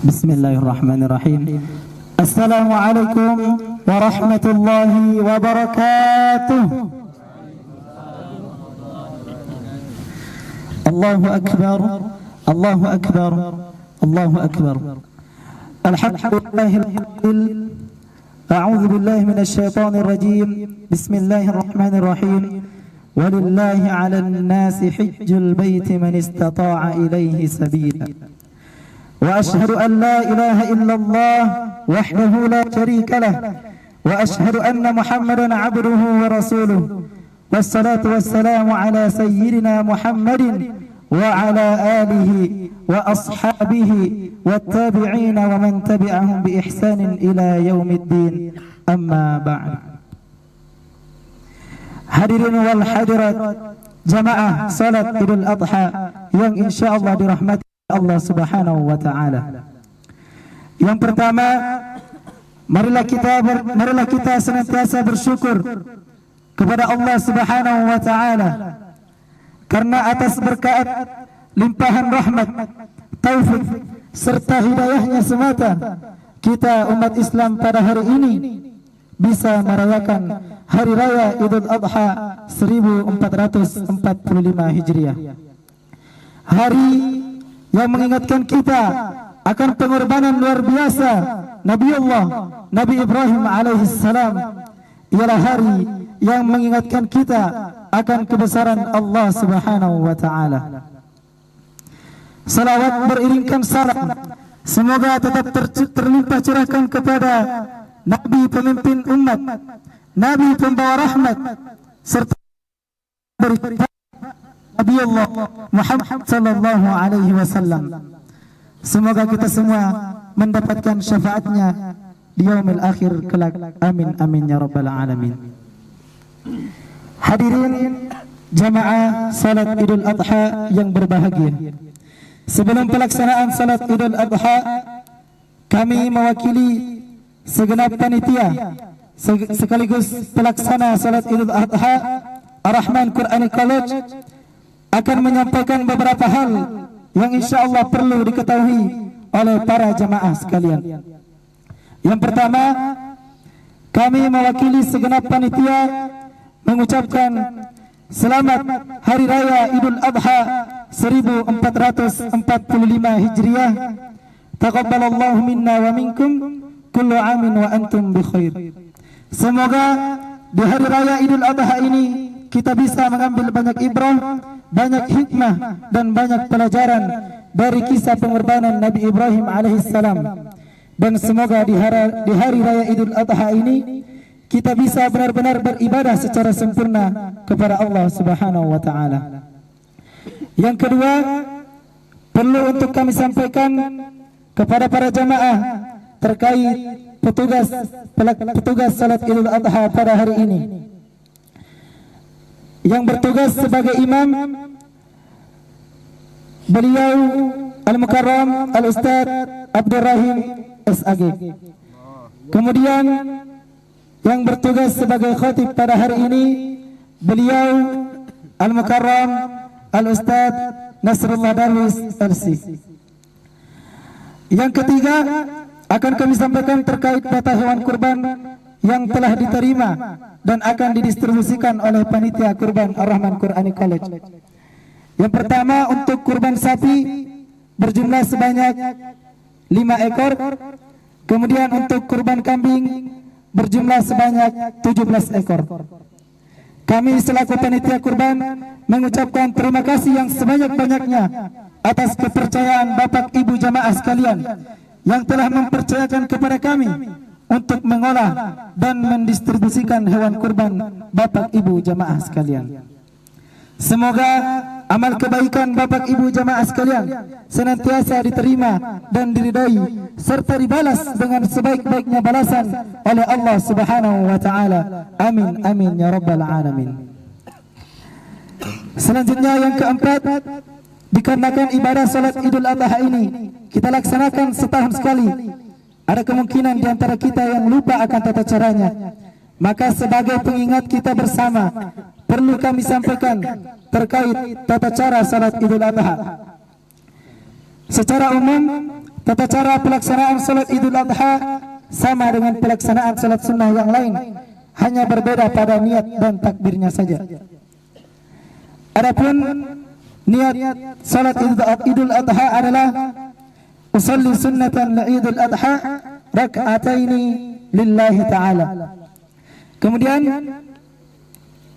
Bismillahirrahmanirrahim. Assalamualaikum warahmatullahi wabarakatuh. Allahu akbar, Allahu akbar, Allahu akbar. Alhamdulillahil A'udzu billahi minasy syaithanir rajim. Bismillahirrahmanirrahim. Walillahi 'alan nasi hajjul baiti man istata'a ilaihi sabila. وأشهد أن لا إله إلا الله وحده لا شريك له وأشهد أن محمدا عبده ورسوله والصلاة والسلام على سيدنا محمد وعلى آله وأصحابه والتابعين ومن تبعهم بإحسان إلى يوم الدين أما بعد. Hadirin wal hadirat jamaah salat Idul Adha yang insyaallah dirahmati Allah Subhanahu wa taala. Yang pertama, marilah kita senantiasa bersyukur kepada Allah Subhanahu wa taala karena atas berkat limpahan rahmat, taufik serta hidayahnya semata kita umat Islam pada hari ini bisa merayakan hari raya Idul Adha 1445 Hijriah. Hari yang mengingatkan kita akan pengorbanan luar biasa Nabi Ibrahim alaihissalam. Ialah hari yang mengingatkan kita akan kebesaran Allah Subhanahu wa taala. Salawat beriringkan salam semoga tetap terlimpah curahkan kepada Nabi pemimpin umat, Nabi pembawa rahmat, serta Nabi Allah Muhammad sallallahu alaihi wasallam. Semoga kita semua mendapatkan syafaatnya di yaumil akhir kelak. Amin amin ya rabbal alamin. Hadirin jamaah salat Idul Adha yang berbahagia. Sebelum pelaksanaan salat Idul Adha, kami mewakili segenap panitia sekaligus pelaksana salat Idul Adha Ar-Rahman Quranic College akan menyampaikan beberapa hal yang insyaallah perlu diketahui oleh para jamaah sekalian. Yang pertama, kami mewakili segenap panitia mengucapkan selamat Hari Raya Idul Adha 1445 Hijriah. Taqabbalallahu minna wa minkum kullu amin wa antum bi khair. Semoga di Hari Raya Idul Adha ini kita bisa mengambil banyak ibrah, banyak hikmah dan banyak pelajaran dari kisah pengorbanan Nabi Ibrahim alaihissalam. Dan semoga di hari raya Idul Adha ini kita bisa benar-benar beribadah secara sempurna kepada Allah Subhanahu wa taala. Yang kedua, perlu untuk kami sampaikan kepada para jamaah terkait petugas salat Idul Adha pada hari ini. Yang bertugas sebagai imam, beliau Al-Mukarram Al-Ustaz Abdul Rahim SAG. Kemudian yang bertugas sebagai khatib pada hari ini, beliau Al-Mukarram Al-Ustaz Nasrullah Darwis LC. Yang ketiga, akan kami sampaikan terkait data hewan kurban yang telah diterima dan akan didistribusikan oleh panitia kurban Ar-Rahman Quranic College. Yang pertama, untuk kurban sapi berjumlah sebanyak 5 ekor. Kemudian untuk kurban kambing berjumlah sebanyak 17 ekor. Kami selaku panitia kurban mengucapkan terima kasih yang sebanyak-banyaknya atas kepercayaan Bapak Ibu jamaah sekalian yang telah mempercayakan kepada kami untuk mengolah dan mendistribusikan hewan kurban Bapak Ibu jamaah sekalian. Semoga amal kebaikan Bapak Ibu jamaah sekalian senantiasa diterima dan diridai serta dibalas dengan sebaik-baiknya balasan oleh Allah Subhanahu wa taala. Amin amin ya rabbal alamin. Selanjutnya yang keempat, dikarenakan ibadah salat Idul Adha ini kita laksanakan setahun sekali, ada kemungkinan di antara kita yang lupa akan tata caranya. Maka sebagai pengingat kita bersama, perlu kami sampaikan terkait tata cara salat Idul Adha. Secara umum, Tata cara pelaksanaan salat Idul Adha sama dengan pelaksanaan salat sunnah yang lain, hanya berbeda pada niat dan takbirnya saja. Adapun niat salat Idul Adha adalah usalli sunnatan Idul Adha rak'ataini lillahi ta'ala. Kemudian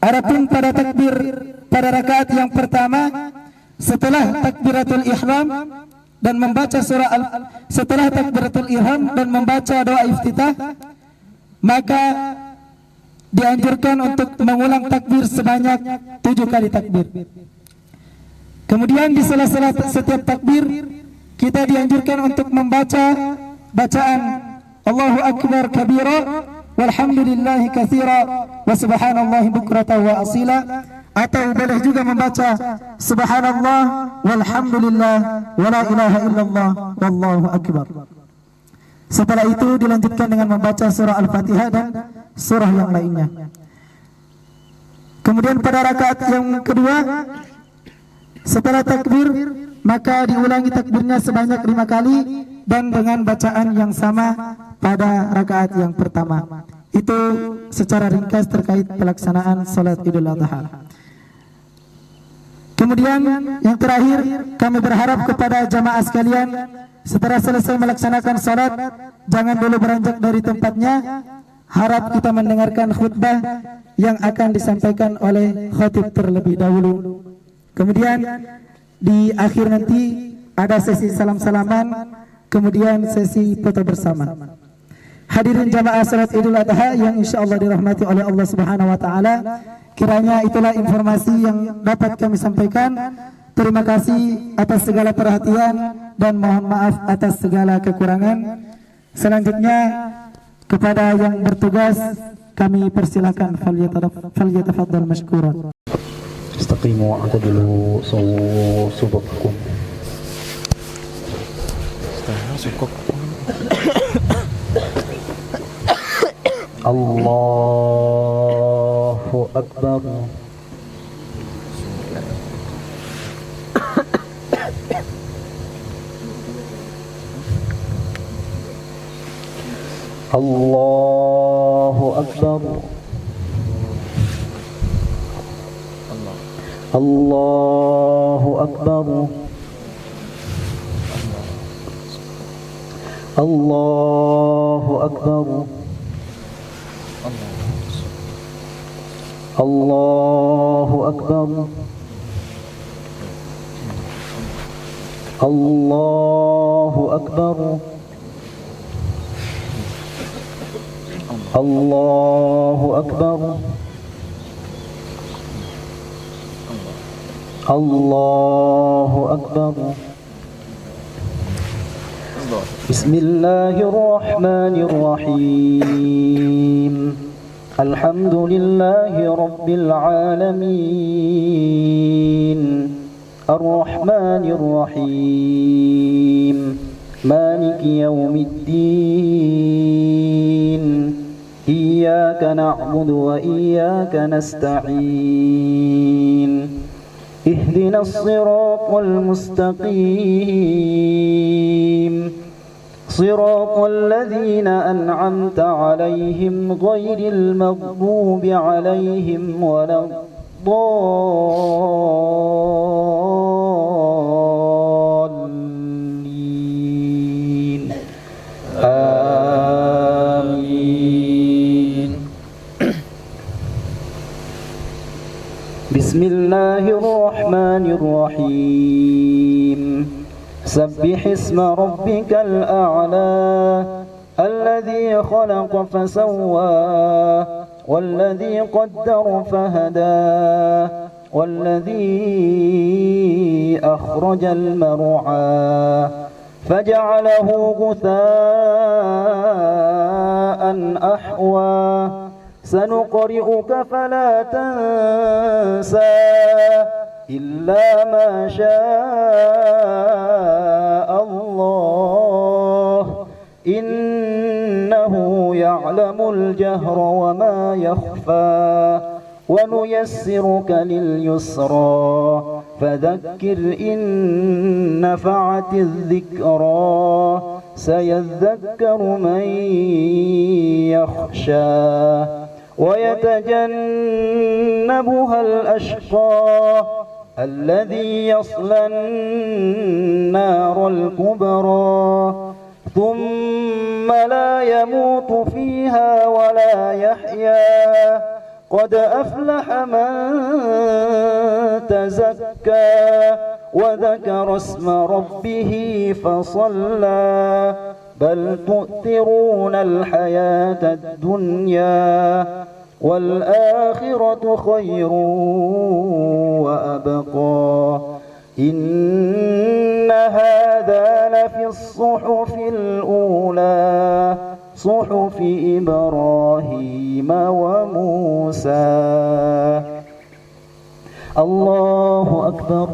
adapun pada takbir pada rakaat yang pertama setelah takbiratul ihram dan membaca setelah takbiratul ihram dan membaca doa iftitah, maka dianjurkan untuk mengulang takbir sebanyak 7 kali takbir. Kemudian di sela-sela setiap takbir kita dianjurkan untuk membaca bacaan Allahu Akbar kabira walhamdulillahi katsira wa subhanallahi bukratan wa asila, atau boleh juga membaca subhanallah walhamdulillah wa la ilaha illallah wallahu akbar. Setelah itu dilanjutkan dengan membaca surah Al-Fatihah dan surah yang lainnya. Kemudian pada rakaat yang kedua setelah takbir maka diulangi takbirnya sebanyak 5 kali dan dengan bacaan yang sama pada rakaat yang pertama. Itu secara ringkas terkait pelaksanaan salat Idul Adha. Kemudian yang terakhir, kami berharap kepada jamaah sekalian, setelah selesai melaksanakan salat, jangan dulu beranjak dari tempatnya. Harap kita mendengarkan khutbah yang akan disampaikan oleh khatib terlebih dahulu. Kemudian di akhir nanti ada sesi salam-salaman, kemudian sesi foto bersama. Hadirin jamaah salat Idul Adha yang insyaallah dirahmati oleh Allah Subhanahu wa taala, kiranya itulah informasi yang dapat kami sampaikan. Terima kasih atas segala perhatian dan mohon maaf atas segala kekurangan. Selanjutnya kepada yang bertugas kami persilakan, falyatafaddal mashkuran. Istaqimu wa'tadilu subuhkum. Allahu Akbar. Allahu Akbar. Allahu Akbar. Allahu Akbar. Allahu Akbar. Allahu Akbar. Allahu Akbar. Allahu Akbar. Bismillahirrahmanirrahim. Alhamdulillahi Rabbil Alamin. Ar-Rahmanir Rahim. Maliki Yawmiddin. Iyyaka na'budu wa iyyaka nasta'in. Ihdinas siratal mustaqim. صراط الذين أنعمت عليهم غير المغضوب عليهم ولا الضالين آمين. بسم الله الرحمن الرحيم. سبح اسم ربك الأعلى الذي خلق فسوى والذي قدر فهدى والذي أخرج المرعى فجعله غثاء أحوى سنقرئك فلا تنسى إلا ما شاء الله إنه يعلم الجهر وما يخفى ونيسرك لليسرى فذكر إن نفعت الذكرى سيذكر من يخشى ويتجنبها الأشقى الذي يصلى النار الكبرى ثم لا يموت فيها ولا يحيا قد أفلح من تزكى وذكر اسم ربه فصلى بل تؤثرون الحياة الدنيا والآخرة خير وأبقى إن هذا لفي الصحف الأولى صحف إبراهيم وموسى. الله أكبر.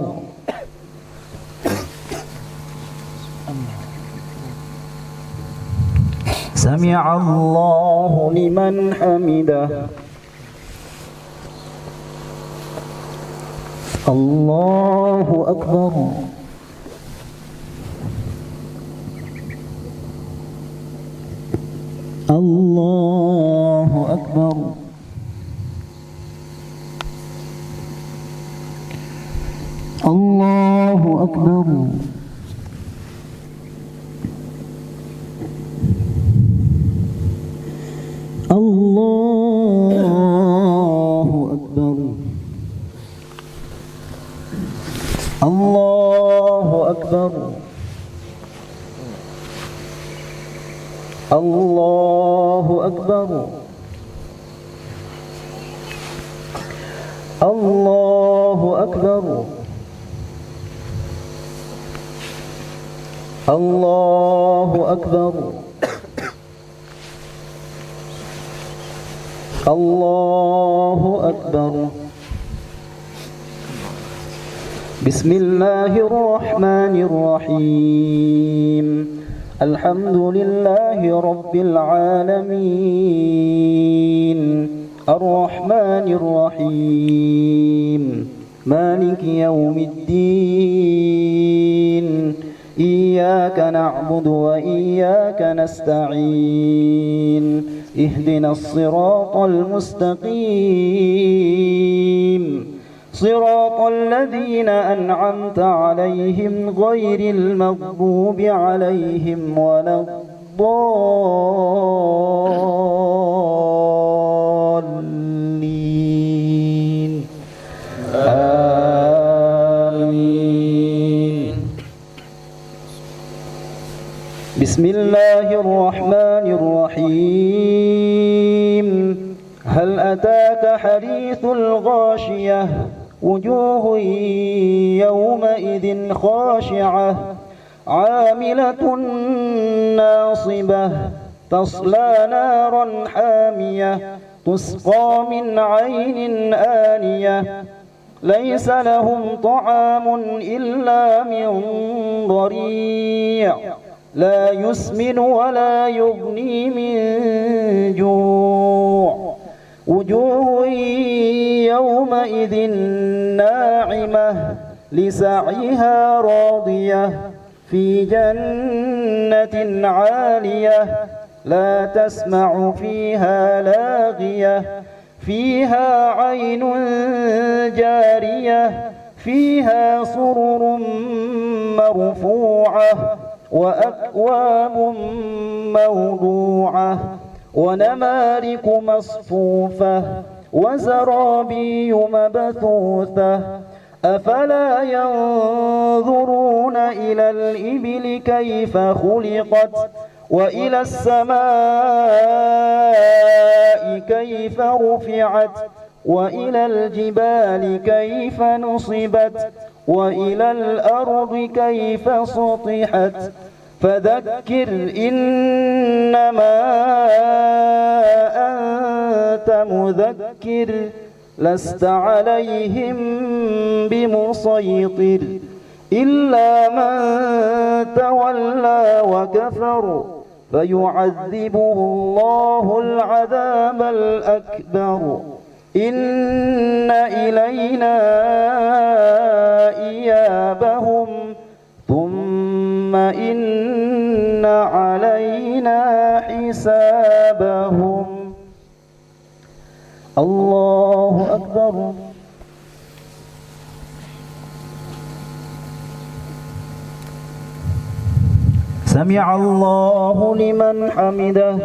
سمع الله لمن حمده. الله أكبر. الله أكبر. الله أكبر. الله أكبر. الله أكبر. الله أكبر. الله أكبر. الله أكبر. الله أكبر. بسم الله الرحمن الرحيم. الحمد لله رب العالمين الرحمن الرحيم مالك يوم الدين إياك نعبد وإياك نستعين اهدنا الصراط المستقيم صراط الذين أنعمت عليهم غير المغضوب عليهم ولا الضالين آمين. بسم الله الرحمن الرحيم. هل أتاك حديث الغاشية وجوه يومئذ خاشعة عاملة ناصبة تصلى نارا حامية تسقى من عين آنية ليس لهم طعام إلا من ضريع لا يسمن ولا يغني من جوع وجوه يومئذ ناعمة لسعيها راضية في جنة عالية لا تسمع فيها لاغية فيها عين جارية فيها سرر مرفوعة وأكواب موضوعة ونمارق مصفوفة وزرابي مبثوثة أفلا ينظرون إلى الإبل كيف خلقت وإلى السماء كيف رفعت وإلى الجبال كيف نصبت وإلى الأرض كيف سطحت فذكر إنما أنت مذكر لست عليهم بمسيطر إلا من تولى وكفر فيعذبه الله العذاب الأكبر إن إلينا إيابهم ثم إن علينا حسابهم. الله أكبر. سمع الله لمن حمده.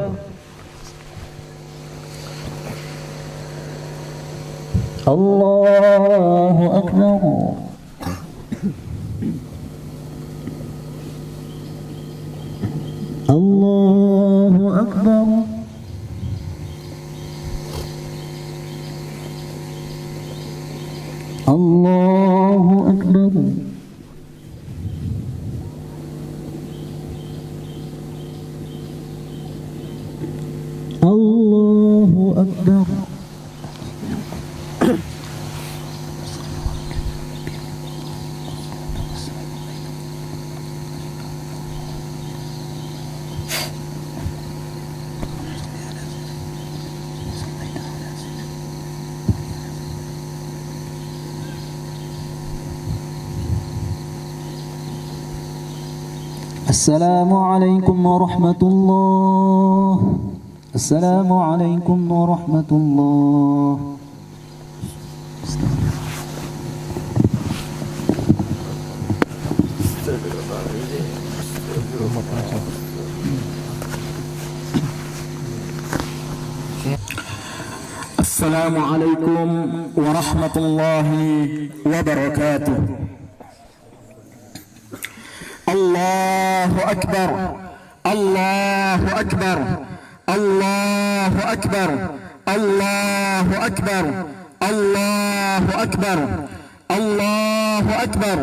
الله أكبر. الله أكبر. الله أكبر. الله أكبر. السلام عليكم ورحمة الله. السلام عليكم ورحمة الله. السلام عليكم ورحمة الله وبركاته. الله أكبر. الله أكبر. الله أكبر. الله أكبر. الله أكبر. الله أكبر.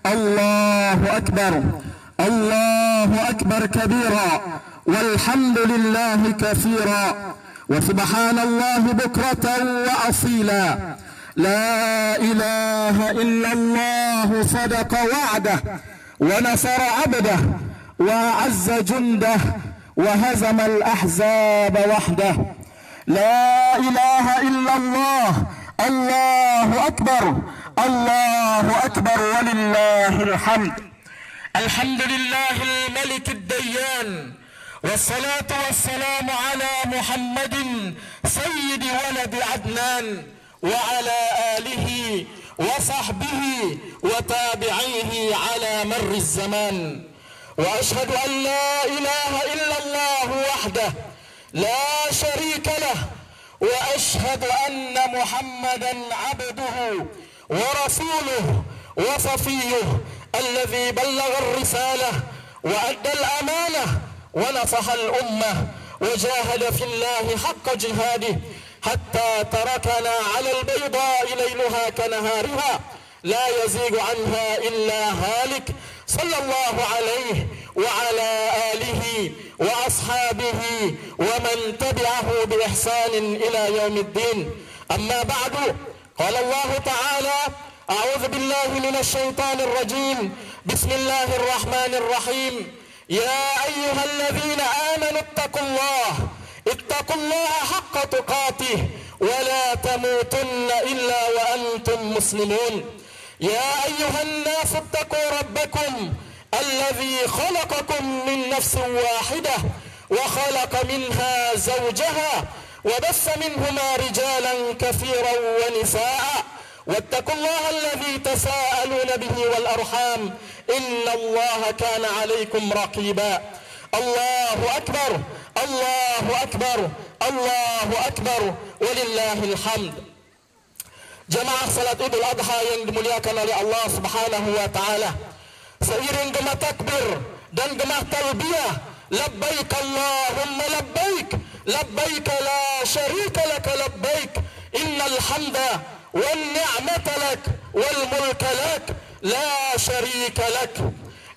الله أكبر. الله أكبر كبيرا والحمد لله كثيرا وسبحان الله بكرة وأصيلا. لا إله إلا الله صدق وعده ونصر عبده وأعز جنده وهزم الأحزاب وحده. لا إله إلا الله. الله أكبر. الله أكبر ولله الحمد. الحمد لله الملك الديان والصلاة والسلام على محمد سيد ولد عدنان وعلى آله وصحبه وتابعيه على مر الزمان. وأشهد أن لا إله إلا الله وحده لا شريك له وأشهد أن محمدا عبده ورسوله وصفيه الذي بلغ الرسالة وأدى الأمانة ونصح الأمة وجاهد في الله حق جهاده حتى تركنا على البيضاء ليلها كنهارها لا يزيغ عنها إلا هالك. صلى الله عليه وعلى آله وأصحابه ومن تبعه بإحسان إلى يوم الدين. أما بعد، قال الله تعالى: أعوذ بالله من الشيطان الرجيم. بسم الله الرحمن الرحيم. يا أيها الذين آمنوا اتقوا الله حق تقاته ولا تموتن إلا وأنتم مسلمون. يا أيها الناس اتقوا ربكم الذي خلقكم من نفس واحدة وخلق منها زوجها وبث منهما رجالا كثيرا ونساء واتقوا الله الذي تساءلون به والأرحام إن الله كان عليكم رقيبا. الله أكبر. الله أكبر. الله أكبر ولله الحمد. Jamaah salat Idul Adha yang dimuliakan oleh Allah Subhanahu wa taala, seiring gema takbir dan gema talbiyah, labbaik Allahumma labbaik, labbaik la syarika lak labbaik, innal hamda wan ni'mata lak wal mulka lak la syarika lak.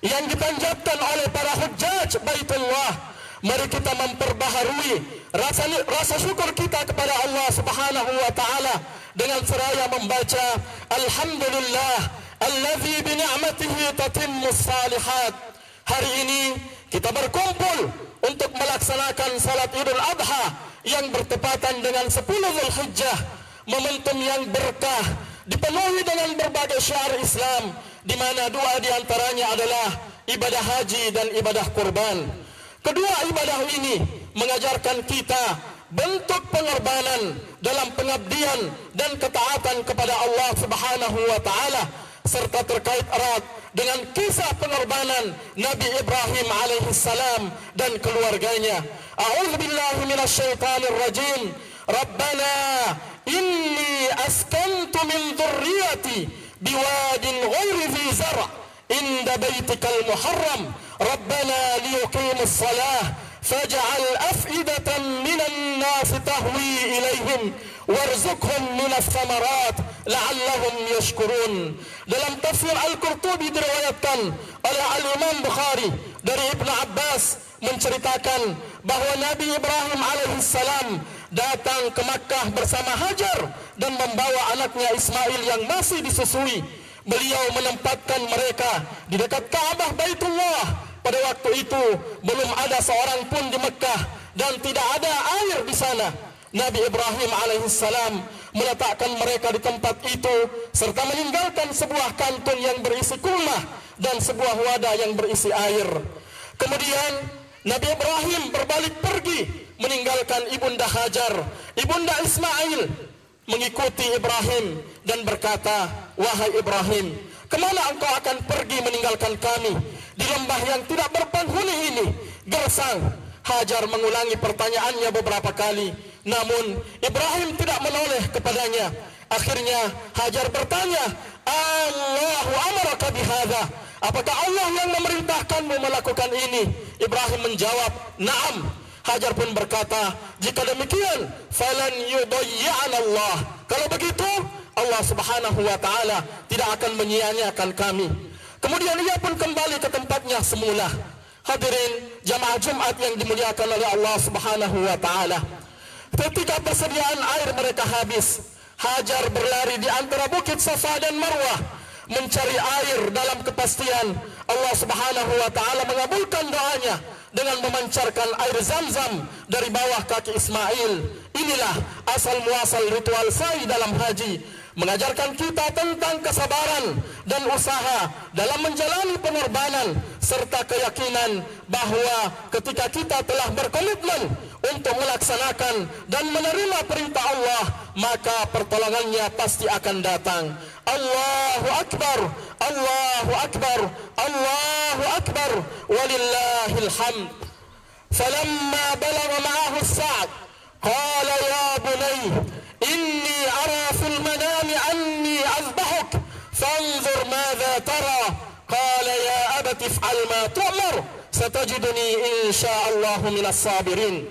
Yang dipanjatkan oleh para hujjaj Baitullah, mari kita memperbaharui rasa syukur kita kepada Allah Subhanahu wa taala dengan seraya membaca Alhamdulillah allazi bi ni'matihi tatimmus salihat. Hari ini kita berkumpul untuk melaksanakan salat Idul Adha yang bertepatan dengan 10 Zulhijjah, momentum yang berkah, dipenuhi dengan berbagai syiar Islam, di mana dua di antaranya adalah ibadah haji dan ibadah kurban. Kedua ibadah ini mengajarkan kita bentuk pengorbanan dalam pengabdian dan ketaatan kepada Allah Subhanahu wa taala, serta terkait erat dengan kisah pengorbanan Nabi Ibrahim alaihi salam dan keluarganya. A'udzubillahi minasyaitonir rajim. Rabbana inni askantu min dhurriyyati biwadin ghairi dhi zar' inda baitikal muharram rabbana liyuqimus shalah faj'al af'idatan minan nas tahwi ilaihim warzuqhum minas samarat la'allahum yashkurun. Dalam tafsir Al-Qurtubi diriwayatkan oleh Al-Imam Bukhari dari Ibnu Abbas menceritakan bahwa Nabi Ibrahim alaihissalam datang ke Makkah bersama Hajar dan membawa anaknya Ismail yang masih disusui. Beliau menempatkan mereka di dekat Ka'bah Baitullah. Pada waktu itu belum ada seorang pun di Makkah dan tidak ada air di sana. Nabi Ibrahim alaihissalam meletakkan mereka di tempat itu serta meninggalkan sebuah kantong yang berisi kurma dan sebuah wadah yang berisi air. Kemudian Nabi Ibrahim berbalik pergi meninggalkan ibunda Hajar. Ibunda Ismail mengikuti Ibrahim dan berkata, "Wahai Ibrahim, kemana engkau akan pergi meninggalkan kami di lembah yang tidak berpenghuni ini?" Gersang Hajar mengulangi pertanyaannya beberapa kali, namun Ibrahim tidak menoleh kepadanya. Akhirnya Hajar bertanya, "Allahu amaraka bihadza? Apakah Allah yang memerintahkanmu melakukan ini?" Ibrahim menjawab, "Na'am." Hajar pun berkata, "Jika demikian, falan yudayyi'ana Allah." Kalau begitu, Allah Subhanahu wa taala tidak akan menyia-nyiakan kami. Kemudian ia pun kembali ke tempatnya semula. Hadirin jamaah Jumat yang dimuliakan oleh Allah Subhanahu wa taala. Ketika persediaan air mereka habis, Hajar berlari di antara bukit Safa dan Marwah mencari air dalam kepastian Allah Subhanahu wa taala mengabulkan doanya dengan memancarkan air Zam-Zam dari bawah kaki Ismail. Inilah asal muasal ritual sa'i dalam haji, mengajarkan kita tentang kesabaran dan usaha dalam menjalani pengorbanan serta keyakinan bahwa ketika kita telah berkomitmen untuk melaksanakan dan menerima perintah Allah, maka pertolongannya pasti akan datang. Allahu Akbar, Allahu Akbar, Allahu Akbar, walillahil hamd. Falamma balagha ma'ahu as-sa'd qala ya bunay inni ara fil manami anni azbahuk fanzur madza tara qala ya abati if'al ma tu'mar satajiduni insyaallah minas sabirin.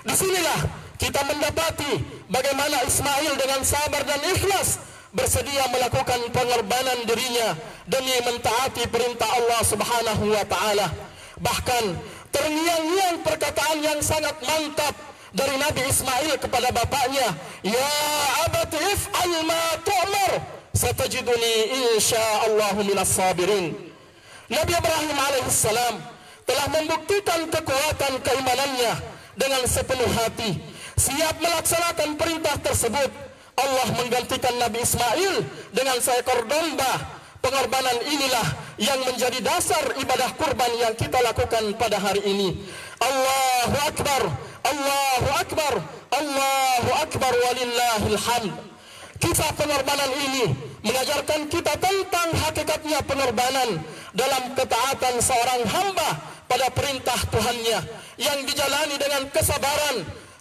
Disinilah kita mendapati bagaimana Ismail dengan sabar dan ikhlas bersedia melakukan pengorbanan dirinya demi mentaati perintah Allah Subhanahu wa taala. Bahkan terngiang-ngiang perkataan yang sangat mantap dari Nabi Ismail kepada bapaknya, "Ya abati if'al ma tu'mar satajiduni insyaallah minas sabirin." Nabi Ibrahim alaihissalam telah membuktikan kekuatan keimanannya dengan sepenuh hati, siap melaksanakan perintah tersebut. Allah menggantikan Nabi Ismail dengan seekor domba. Pengorbanan inilah yang menjadi dasar ibadah kurban yang kita lakukan pada hari ini. Allahu Akbar, Allahu Akbar, Allahu Akbar, walillahil hamd. Kisah pengorbanan ini mengajarkan kita tentang hakikatnya pengorbanan dalam ketaatan seorang hamba pada perintah Tuhannya yang dijalani dengan kesabaran,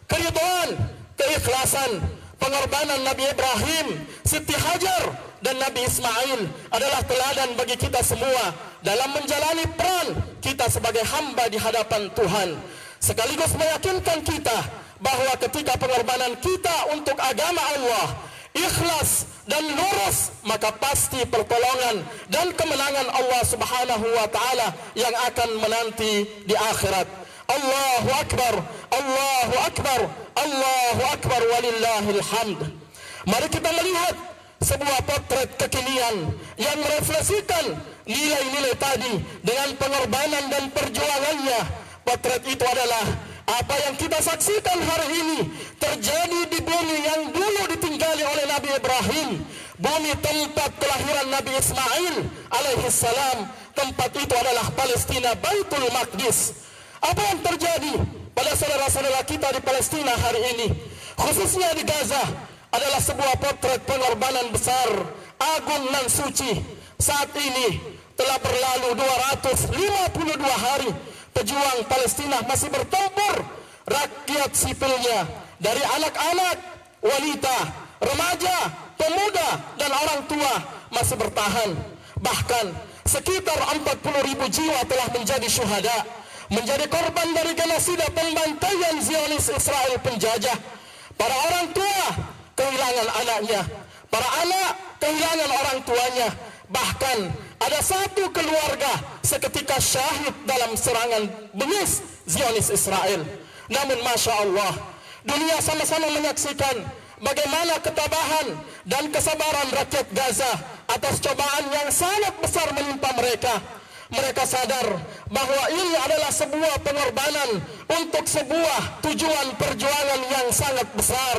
keridhaan, keikhlasan. Pengorbanan Nabi Ibrahim, Siti Hajar, dan Nabi Ismail adalah teladan bagi kita semua dalam menjalani peran kita sebagai hamba di hadapan Tuhan. Sekaligus meyakinkan kita bahwa ketika pengorbanan kita untuk agama Allah ikhlas dan lurus, maka pasti pertolongan dan kemenangan Allah Subhanahu wa taala yang akan menanti di akhirat. Allahu Akbar, Allahu Akbar, Allahu Akbar, walillahil hamd. Mari kita melihat sebuah potret kekinian yang merefleksikan nilai-nilai tadi dengan pengorbanan dan perjuangannya. Potret itu adalah Apa yang kita saksikan hari ini terjadi di bumi yang dulu ditinggali oleh Nabi Ibrahim, bumi tempat kelahiran Nabi Ismail alaihissalam. Tempat itu adalah Palestina, Baitul Maqdis. Apa yang terjadi pada saudara-saudara kita di Palestina hari ini, khususnya di Gaza, adalah sebuah potret pengorbanan besar, agung dan suci. Saat ini telah berlalu 252 hari pejuang Palestina masih bertempur. Rakyat sipilnya dari anak-anak, wanita, remaja, pemuda dan orang tua masih bertahan. Bahkan sekitar 40.000 jiwa telah menjadi syuhada, menjadi korban dari genosida pembantaian Zionis Israel penjajah. Para orang tua kehilangan anaknya, para anak kehilangan orang tuanya. Bahkan ada satu keluarga seketika syahid dalam serangan bengis Zionis Israel. Namun Masya Allah, dunia sama-sama menyaksikan bagaimana ketabahan dan kesabaran rakyat Gaza atas cobaan yang sangat besar menimpa mereka. Mereka sadar bahwa ini adalah sebuah pengorbanan untuk sebuah tujuan perjuangan yang sangat besar.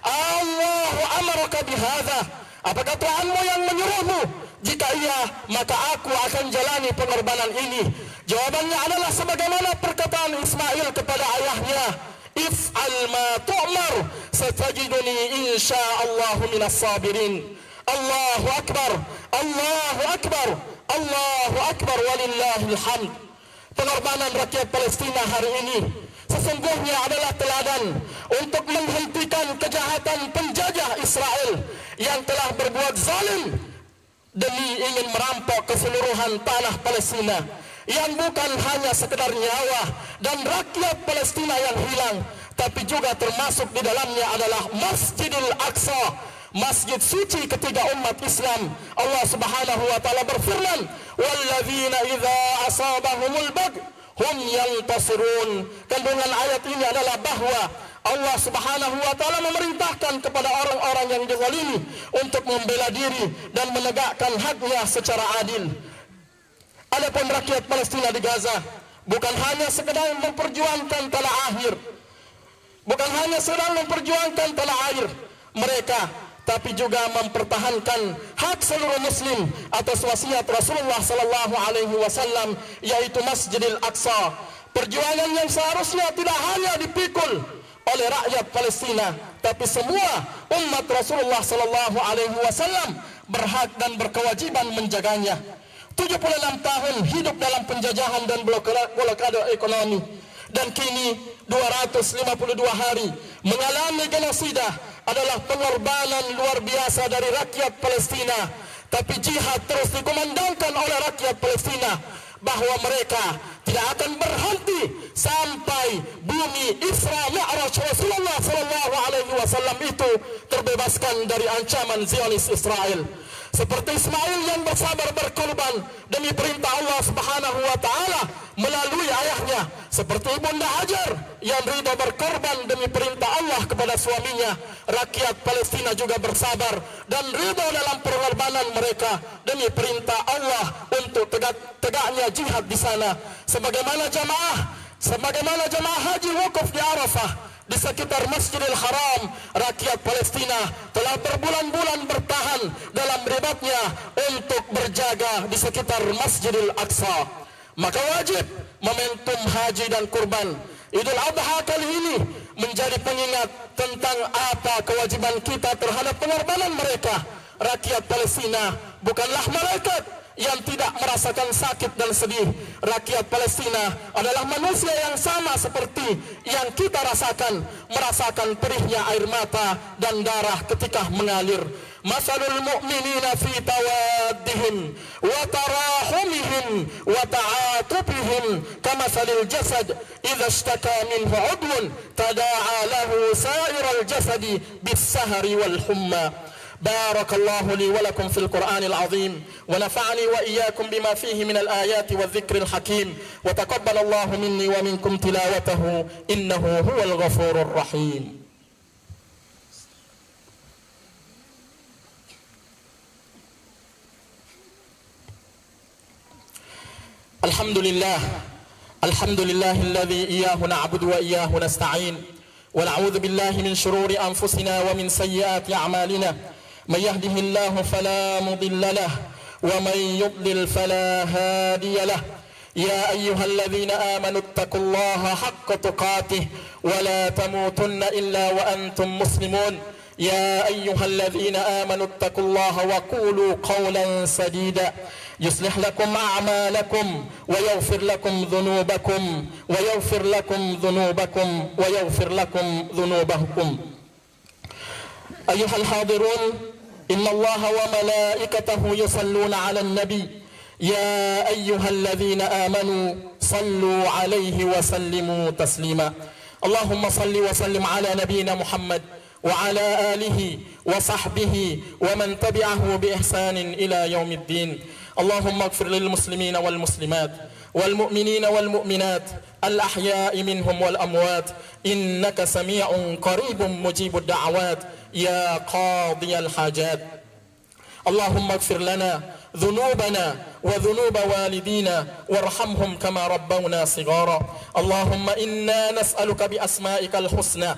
Allahu amaraka bihadza. Apakah Tuhanmu yang menyuruhmu? Jika iya, maka aku akan jalani pengorbanan ini. Jawabannya adalah sebagaimana perkataan Ismail kepada ayahnya, if'al ma tu'mar satajiduni insyaallahu minas sabirin. Allahu akbar, Allahu akbar, Allahu akbar, walillahil hamd. Pengorbanan rakyat Palestina hari ini sesungguhnya adalah teladan untuk menghentikan kejahatan penjajah Israel yang telah berbuat zalim demi ingin merampok keseluruhan tanah Palestina, yang bukan hanya sekedar nyawa dan rakyat Palestina yang hilang, tapi juga termasuk di dalamnya adalah Masjidil Aqsa, masjid suci ketiga umat Islam. Allah Subhanahu wa taala berfirman, "Walladzina idza asabahumul bagh hum yantasirun." Kandungan ayat ini adalah bahwa Allah Subhanahu wa taala memerintahkan kepada orang-orang yang dizalimi untuk membela diri dan menegakkan haknya secara adil. Adapun rakyat Palestina di Gaza bukan hanya sekedar memperjuangkan tanah air, bukan hanya sedang memperjuangkan tanah air mereka, tapi juga mempertahankan hak seluruh muslim atas wasiat Rasulullah sallallahu alaihi wasallam, yaitu Masjidil Aqsa. Perjuangan yang seharusnya tidak hanya dipikul oleh rakyat Palestina, tapi semua umat Rasulullah sallallahu alaihi wasallam berhak dan berkewajiban menjaganya. 76 tahun hidup dalam penjajahan dan blokade ekonomi, dan kini 252 hari mengalami genosida adalah pengorbanan luar biasa dari rakyat Palestina. Tapi jihad terus dikumandangkan oleh rakyat Palestina bahwa mereka tidak akan berhenti sampai bumi Isra Mi'raj Rasulullah sallallahu alaihi wasallam itu terbebaskan dari ancaman Zionis Israel. Seperti Ismail yang bersabar berkorban demi perintah Allah Subhanahu wa taala melalui ayahnya, seperti Ibunda Hajar yang ridha berkorban demi perintah Allah kepada suaminya, rakyat Palestina juga bersabar dan ridha dalam pengorbanan mereka demi perintah Allah untuk tegaknya jihad di sana. Sebagaimana jamaah haji wukuf di Arafah di sekitar Masjidil Haram, rakyat Palestina telah berbulan-bulan bertahan dalam ribatnya untuk berjaga di sekitar Masjidil Aqsa. Maka wajib momentum haji dan kurban Idul Adha kali ini menjadi pengingat tentang apa kewajiban kita terhadap pengorbanan mereka. Rakyat Palestina bukanlah malaikat yang tidak merasakan sakit dan sedih. Rakyat Palestina adalah manusia yang sama seperti yang kita rasakan, merasakan perihnya air mata dan darah ketika mengalir. Masalul mu'minina fi tawaddihim wa tarahumihim wa ta'atufihim kamasalil jasad idza ishtaka minhu 'udwun tada'a lahu sa'iral jasadi bis-sahri wal humma. بارك الله لي ولكم في القرآن العظيم ونفعني وإياكم بما فيه من الآيات والذكر الحكيم وتقبل الله مني ومنكم تلاوته إنه هو الغفور الرحيم. الحمد لله الحمد لله الذي إياه نعبد وإياه نستعين، ونعوذ بالله من شرور أنفسنا ومن سيئات أعمالنا. من يهده الله فلا مضل له، ومن يضلل فلا هادي له. يا أيها الذين آمنوا اتقوا الله حق تقاته ولا تموتن إلا وأنتم مسلمون. يا أيها الذين آمنوا اتقوا الله وقولوا قولا سديدا يصلح لكم أعمالكم ويغفر لكم ذنوبكم ذنوبكم. أيها الحاضرون، إن الله وملائكته يصلون على النبي. يا أيها الذين آمنوا صلوا عليه وسلموا تسليما. اللهم صل وسلم على نبينا محمد وعلى آله وصحبه ومن تبعه بإحسان إلى يوم الدين. اللهم اغفر للمسلمين والمسلمات والمؤمنين والمؤمنات الأحياء منهم والأموات، إنك سميع قريب مجيب الدعوات يا قاضي الحاجات. اللهم اغفر لنا ذنوبنا وذنوب والدينا وارحمهم كما ربونا صغارا. اللهم إنا نسألك بأسمائك الحسنى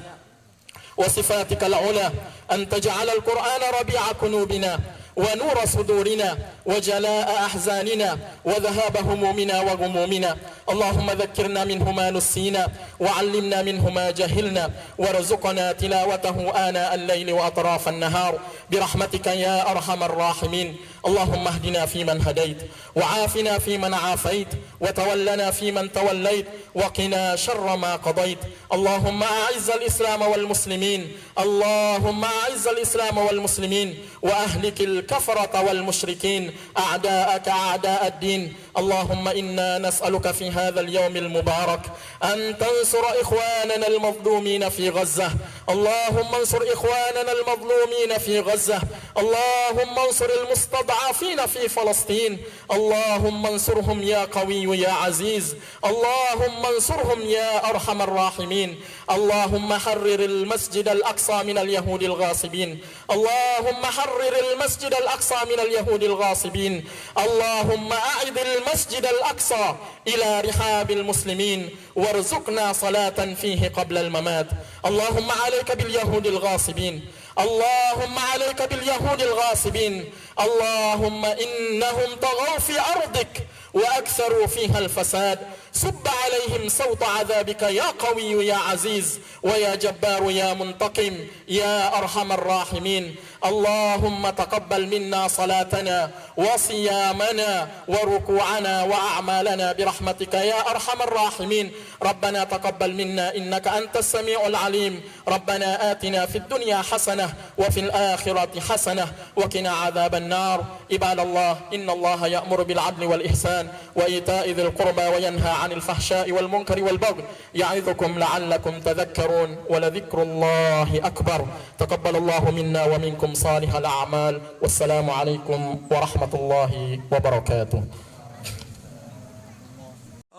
وصفاتك العلى أن تجعل القرآن ربيع قلوبنا ونور صدورنا وجلاء أحزاننا وذهاب همومنا وغمومنا. اللهم ذكرنا منه ما نسينا وعلمنا منه ما جهلنا وارزقنا تلاوته آناء الليل وأطراف النهار برحمتك يا أرحم الراحمين. اللهم اهدنا فيمن هديت، وعافنا فيمن عافيت، وتولنا فيمن توليت، وقنا شر ما قضيت. اللهم أعز الإسلام والمسلمين، اللهم أعز الإسلام والمسلمين، وأهلك الكفرة والمشركين أعداءك أعداء الدين. اللهم إنا نسألك في هذا اليوم المبارك أن تنصر إخواننا المظلومين في غزة. اللهم انصر إخواننا المظلومين في غزة. اللهم انصر المستضعفين في فلسطين. اللهم انصرهم يا قوي يا عزيز. اللهم انصرهم يا أرحم الراحمين. اللهم حرر المسجد الأقصى من اليهود الغاصبين. اللهم حرر المسجد الأقصى من اليهود الغاصبين. اللهم أعد المسجد الأقصى إلى رحاب المسلمين وارزقنا صلاة فيه قبل الممات. اللهم عليك باليهود الغاصبين. اللهم عليك باليهود الغاصبين. اللهم إنهم طغوا في أرضك وأكثروا فيها الفساد. صب عليهم صوت عذابك يا قوي يا عزيز ويا جبار يا منتقم يا أرحم الراحمين. اللهم تقبل منا صلاتنا وصيامنا وركوعنا وأعمالنا برحمتك يا أرحم الراحمين. ربنا تقبل منا إنك أنت السميع العليم. ربنا آتنا في الدنيا حسنة وفي الآخرة حسنة وقنا عذاب النار. عباد الله، إن الله يأمر بالعدل والإحسان وإيتاء ذي القربى وينهى عن الفحشاء والمنكر والبغي يعظكم لعلكم تذكرون، ولذكر الله أكبر. تقبل الله منا ومنكم صالح الأعمال، والسلام عليكم ورحمة الله وبركاته.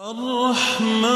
الرحمن